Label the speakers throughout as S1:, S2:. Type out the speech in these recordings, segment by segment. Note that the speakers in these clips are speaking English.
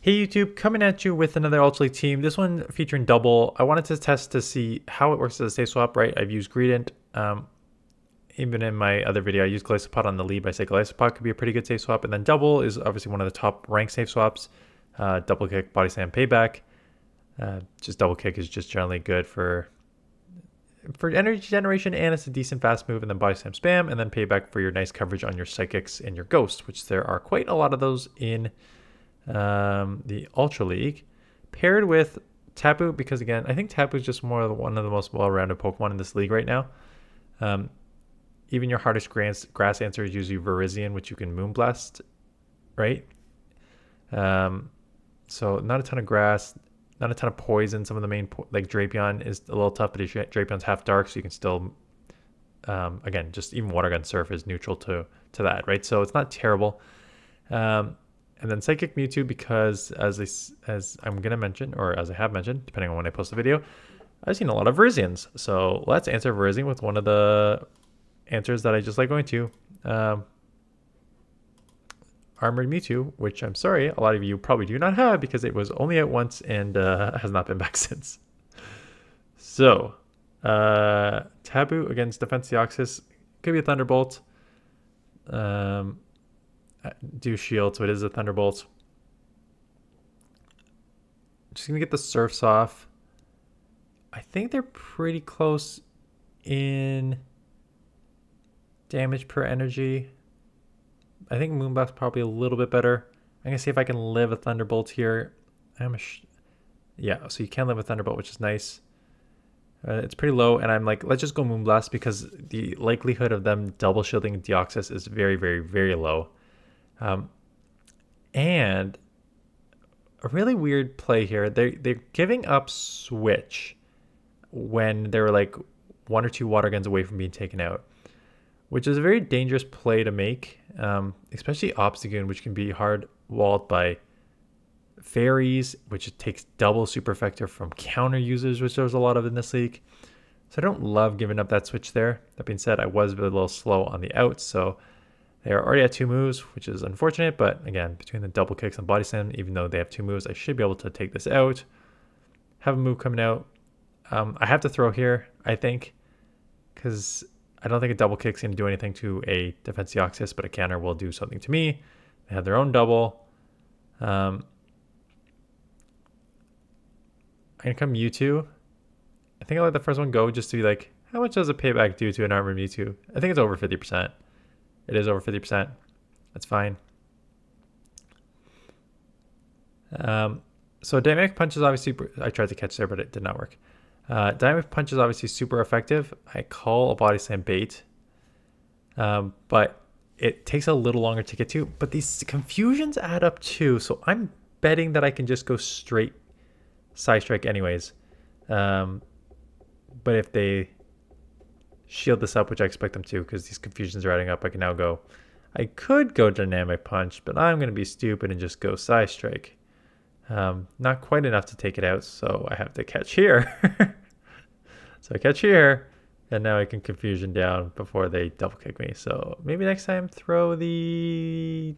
S1: Hey YouTube, coming at you with another Ultra League team. This one featuring double. I wanted to test to see how it works as a safe swap, right? I've used Greedent. Even in my other video, I used Glycopod on the lead, but I say Glycopod could be a pretty good safe swap. And then double is obviously one of the top ranked safe swaps. Double kick, body slam, payback. Just double kick is just generally good for energy generation, and it's a decent fast move. And then body slam spam, and then payback for your nice coverage on your psychics and your ghosts, which there are quite a lot of those in the Ultra League, paired with Tapu, because again, I think Tapu is just one of the most well-rounded Pokemon in this league right now. Even your hardest grass answer is usually Virizion, which you can Moonblast, right? So not a ton of grass, not a ton of poison. Some of the main, like Drapion is a little tough, but Drapion's half dark, so you can still, again, just even Water Gun Surf is neutral to that, right? So it's not terrible. And then Psychic Mewtwo, because as I'm going to mention, or as I have mentioned, depending on when I post the video, I've seen a lot of Virizions. So let's answer Virizion with one of the answers that I just like going to. Armored Mewtwo, which I'm sorry, a lot of you probably do not have because it was only out once and has not been back since. So, Tapu against Defense Deoxys, could be a Thunderbolt. Do shield, so it is a Thunderbolt. Just gonna get the Surfs off. I think they're pretty close in damage per energy. I think Moonblast's probably a little bit better. I'm gonna see if I can live a Thunderbolt here. Yeah, so you can live a Thunderbolt, which is nice. It's pretty low, and I'm like, let's just go Moonblast because the likelihood of them double shielding Deoxys is very, very, very low. And a really weird play here. They're giving up Switch when they're like 1 or 2 water guns away from being taken out, which is a very dangerous play to make, especially Obstagoon, which can be hard walled by fairies, which takes double super effective from counter users, which there's a lot of in this league. So I don't love giving up that switch there. That being said, I was a little slow on the outs, so they are already at 2 moves, which is unfortunate, but again, between the double kicks and body slam, even though they have 2 moves, I should be able to take this out. Have a move coming out. I have to throw here, I think, because I don't think a double kick's going to do anything to a Defense Deoxys, but a counter will do something to me. They have their own double. I'm going to come Mewtwo. I think I'll let the first one go just to be like, how much does a payback do to an Armored Mewtwo? I think it's over 50%. It is over 50%. That's fine. So Dynamic Punch is obviously, I tried to catch there, but it did not work. Dynamic Punch is obviously super effective. I call a Body Slam bait, but it takes a little longer to get to. But these confusions add up too, so I'm betting that I can just go straight Side Strike anyways. But if they shield this up, which I expect them to because these confusions are adding up, I can now go. I could go Dynamic Punch, but I'm going to be stupid and just go Side Strike. Not quite enough to take it out, so I have to catch here. So I catch here, and now I can confusion down before they double kick me. So maybe next time throw the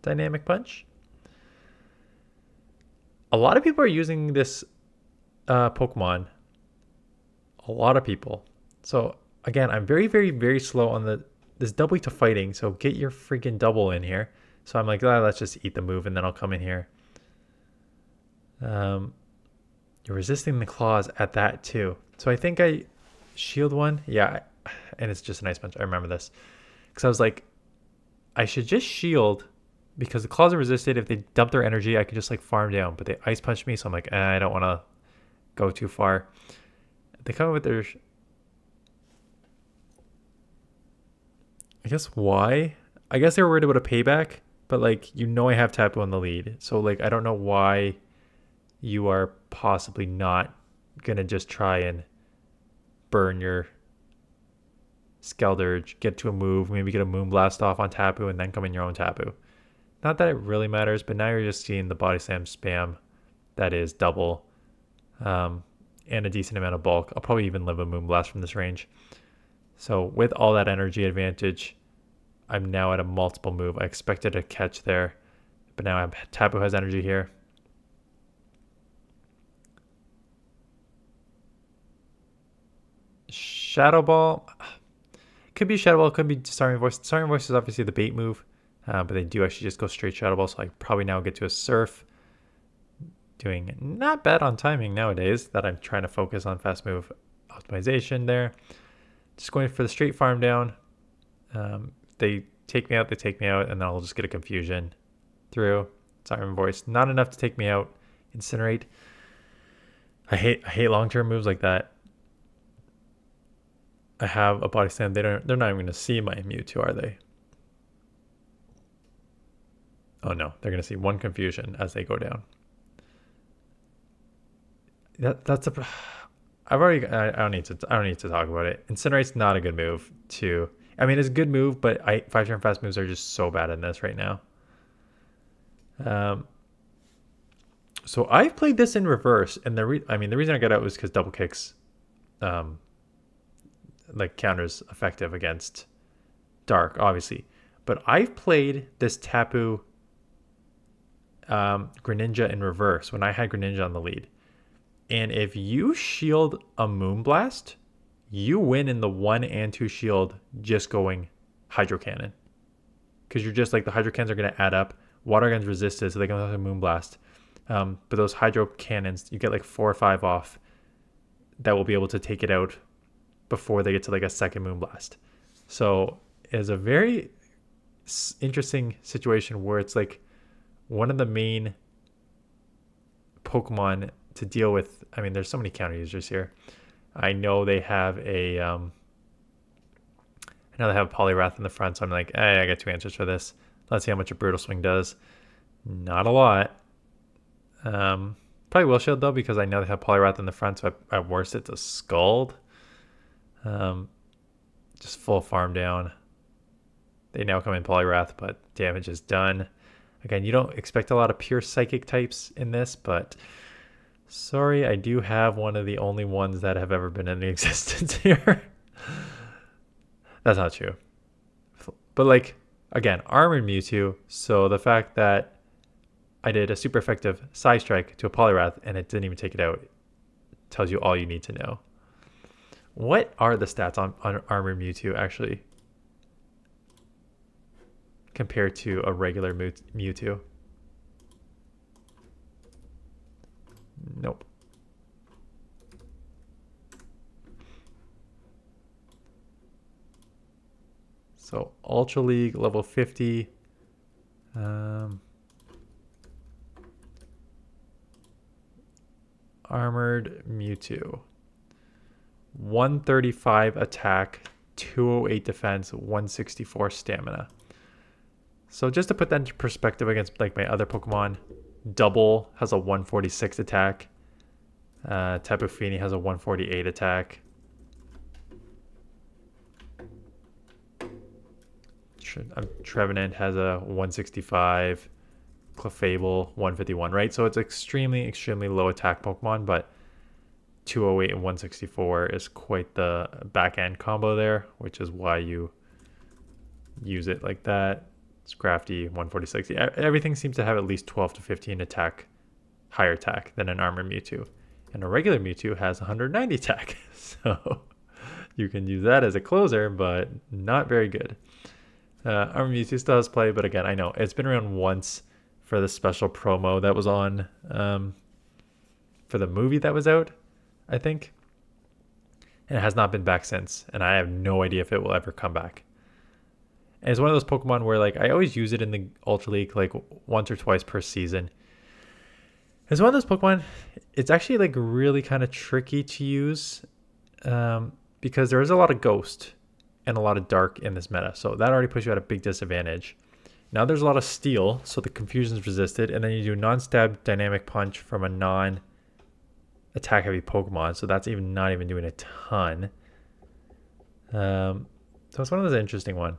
S1: Dynamic Punch. A lot of people are using this Pokemon. A lot of people. So again, I'm very, very, very slow on this double to fighting. So get your freaking double in here. So I'm like, let's just eat the move and then I'll come in here. You're resisting the claws at that too. So I think I shield one. Yeah, and it's just an ice punch. I remember this. Because I was like, I should just shield because the claws are resisted. If they dump their energy, I could just like farm down. But they ice punch me, so I'm like, I don't want to go too far. They come with their... I guess why? I guess they were worried about a payback, but like, you know I have Tapu on the lead. So like, I don't know why you are possibly not going to just try and burn your Skeldurge, get to a move, maybe get a Moonblast off on Tapu and then come in your own Tapu. Not that it really matters, but now you're just seeing the Body Slam spam that is double and a decent amount of bulk. I'll probably even live a Moonblast from this range. So with all that energy advantage, I'm now at a multiple move. I expected a catch there, but now Tapu has energy here. Shadow Ball. Could be Shadow Ball, could be Disarming Voice. Disarming Voice is obviously the bait move, but they do actually just go straight Shadow Ball, so I probably now get to a Surf. Doing not bad on timing nowadays that I'm trying to focus on fast move optimization there. Just going for the straight farm down. They take me out, and then I'll just get a Confusion through. Siren Voice, not enough to take me out. Incinerate. I hate long-term moves like that. I have a Body Slam. They're not even going to see my Mewtwo, are they? Oh no, they're going to see one Confusion as they go down. That's a. I don't need to talk about it. Incinerate's not a good move to. I mean, it's a good move, but 5-turn fast moves are just so bad in this right now. So I've played this in reverse, and the reason I got out was because double kicks, like counters effective against Dark, obviously. But I've played this Tapu, Greninja in reverse when I had Greninja on the lead. And if you shield a Moonblast, you win in the 1 and 2 shield just going Hydro Cannon. Because you're just like, the Hydro Cannons are going to add up. Water Gun's resisted, so they can have a Moonblast. But those Hydro Cannons, you get like 4 or 5 off that will be able to take it out before they get to like a second Moonblast. So it's a very interesting situation where it's like one of the main Pokemon to deal with. I mean, there's so many counter users here. I know they have a Poliwrath in the front, so I'm like, hey, I got 2 answers for this. Let's see how much a Brutal Swing does. Not a lot. Probably Will Shield though, because I know they have Poliwrath in the front, so at worst it's a Scald. Just full farm down. They now come in Poliwrath, but damage is done. Again, you don't expect a lot of pure Psychic types in this, but sorry, I do have one of the only ones that have ever been in existence here. That's not true. But like, again, Armored Mewtwo, so the fact that I did a super effective Side Strike to a Poliwrath and it didn't even take it out tells you all you need to know. What are the stats on Armored Mewtwo actually compared to a regular Mewtwo? Nope. So Ultra League level 50. Armored Mewtwo. 135 attack, 208 defense, 164 stamina. So just to put that into perspective against like my other Pokemon, Double has a 146 attack. Tapu Fini has a 148 attack. Trevenant has a 165. Clefable 151, right? So it's extremely low attack Pokemon, but 208 and 164 is quite the back end combo there, which is why you use it like that. It's crafty, 146. Everything seems to have at least 12 to 15 attack, higher attack than an Armored Mewtwo. And a regular Mewtwo has 190 attack. So you can use that as a closer, but not very good. Armored Mewtwo still has play, but again, I know it's been around once for the special promo that was on for the movie that was out, I think. And it has not been back since. And I have no idea if it will ever come back. And it's one of those Pokemon where like I always use it in the Ultra League like once or twice per season. It's one of those Pokemon, it's actually like really kind of tricky to use because there is a lot of Ghost and a lot of Dark in this meta. So that already puts you at a big disadvantage. Now there's a lot of Steel, so the Confusion is resisted, and then you do non-stab Dynamic Punch from a non-attack heavy Pokemon, so that's not even doing a ton. So it's one of those interesting one.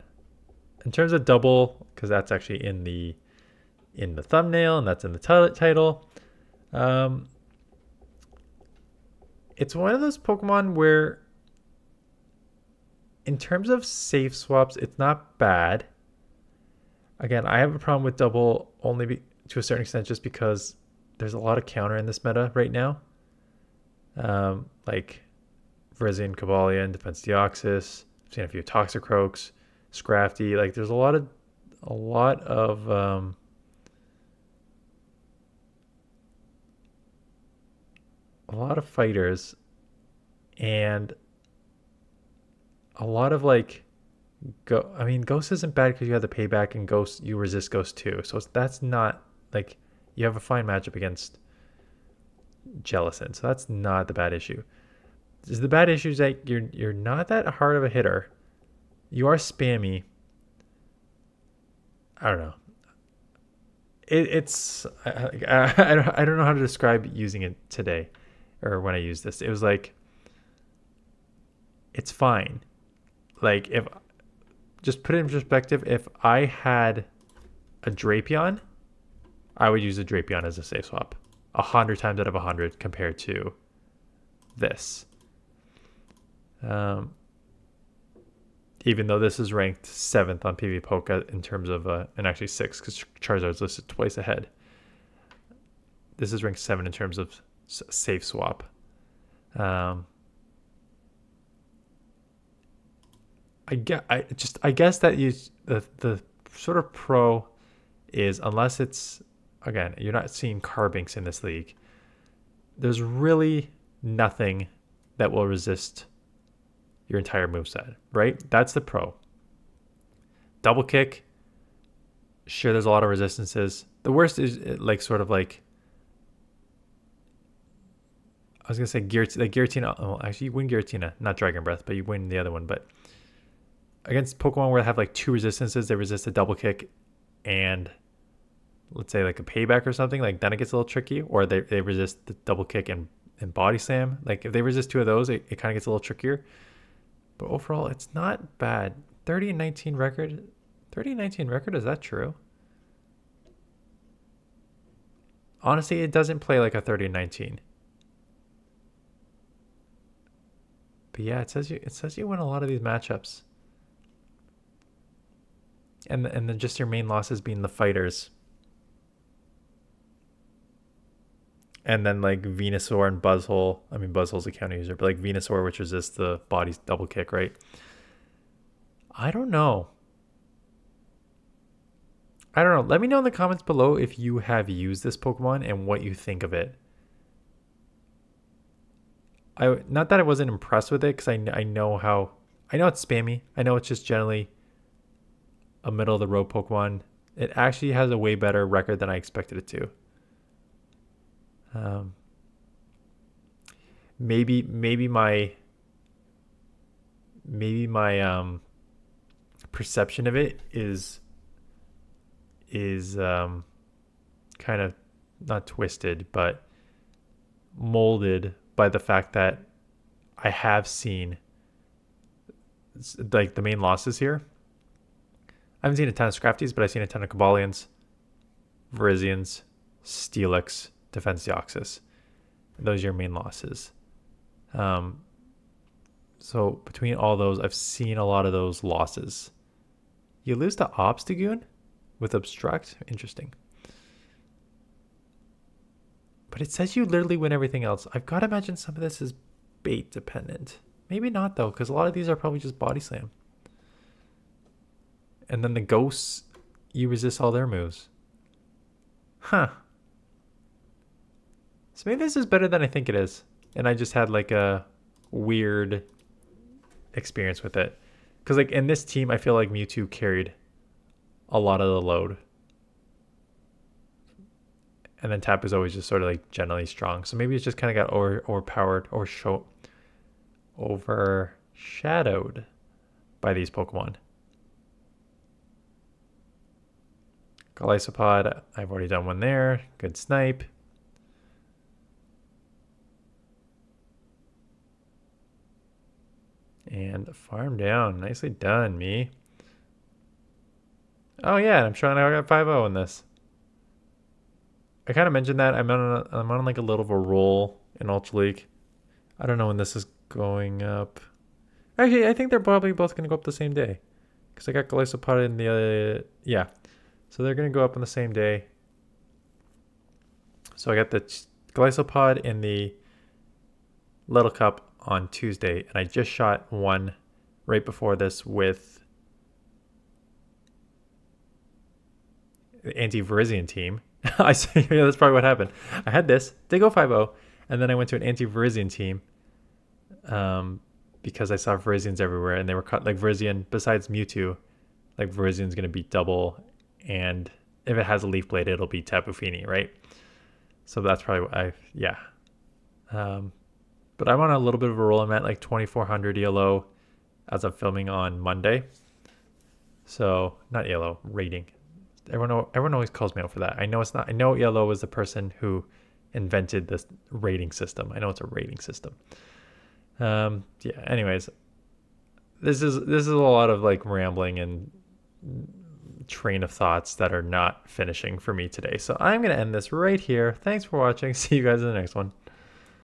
S1: In terms of Double, because that's actually in the thumbnail and that's in the title. It's one of those Pokemon where, in terms of safe swaps, it's not bad. Again, I have a problem with Double only to a certain extent just because there's a lot of counter in this meta right now. Like Virizion, Cobalion, Defense Deoxys. I've seen a few Toxicroaks, Scrafty. Like there's a lot of fighters and a lot of like I mean, Ghost isn't bad because you have the payback, and Ghost, you resist Ghost too. So that's not like, you have a fine matchup against Jellicent. So that's not the bad issue. The bad issue is that you're not that hard of a hitter. You are spammy. I don't know. I don't know how to describe using it today, or when I used this. It was like, it's fine. Like, if just put it in perspective, if I had a Drapion, I would use a Drapion as a safe swap 100 times out of 100 compared to this. Even though this is ranked 7th on PvPoke in terms of, and actually 6th because Charizard's listed twice ahead. This is ranked 7 in terms of safe swap. I guess that the sort of pro is, unless it's, again, you're not seeing Carbinks in this league, there's really nothing that will resist your entire moveset, right? That's the pro. Double kick, sure, there's a lot of resistances. The worst is like sort of like, I was gonna say Giratina. Well, actually, you win Giratina, not Dragon Breath, but you win the other one. But against Pokemon where they have like 2 resistances, they resist a double kick and let's say like a payback or something, like then it gets a little tricky. Or they resist the double kick and body slam. Like if they resist 2 of those, it kind of gets a little trickier. But overall, it's not bad. 30-19 record. 30-19 record, is that true? Honestly, it doesn't play like a 30-19. But yeah, it says you win a lot of these matchups. And then just your main losses being the fighters. And then like Venusaur and Buzzhole. I mean, Buzzhole's a counter user, but like Venusaur, which resists the body's double kick, right? I don't know. Let me know in the comments below if you have used this Pokemon and what you think of it. Not that I wasn't impressed with it, because I know it's spammy. I know it's just generally a middle of the road Pokemon. It actually has a way better record than I expected it to. Maybe my perception of it is kind of not twisted, but molded by the fact that I have seen like the main losses here. I haven't seen a ton of Scrafties, but I've seen a ton of Cobalions, Virizions, Steelix, Defense Deoxys. Those are your main losses. So between all those, I've seen a lot of those losses. You lose to Obstagoon with Obstruct? Interesting. But it says you literally win everything else. I've got to imagine some of this is bait dependent. Maybe not though, because a lot of these are probably just Body Slam. And then the Ghosts, you resist all their moves. Huh. So maybe this is better than I think it is. And I just had like a weird experience with it. Because like in this team, I feel like Mewtwo carried a lot of the load. And then Tap is always just sort of like generally strong. So maybe it's just kind of got overpowered or overshadowed by these Pokemon. Golisopod, I've already done one there. Good snipe. And farm down. Nicely done, me. Oh yeah, I'm trying to get 5-0 in this. I kind of mentioned that I'm on like a little of a roll in Ultra League. I don't know when this is going up. Actually, I think they're probably both going to go up the same day. Because I got Golisopod in the... yeah. So they're going to go up on the same day. So I got the Glycopod in the Little Cup on Tuesday, and I just shot one right before this with the anti-Virizion team. I say, yeah, that's probably what happened. I had this, they go 5-0, and then I went to an anti-Virizion team because I saw Virizions everywhere, and they were cut like Virizion, besides Mewtwo, like Virizion's going to beat double, and if it has a Leaf Blade, it'll be Tapu Fini, right? So that's probably what yeah. But I'm on a little bit of a roll. I'm at like 2,400 ELO as I'm filming on Monday. So, not ELO, rating. Everyone always calls me out for that. I know it's not. I know ELO was the person who invented this rating system. I know it's a rating system. Yeah. Anyways, this is a lot of like rambling and train of thoughts that are not finishing for me today. So I'm gonna end this right here. Thanks for watching. See you guys in the next one.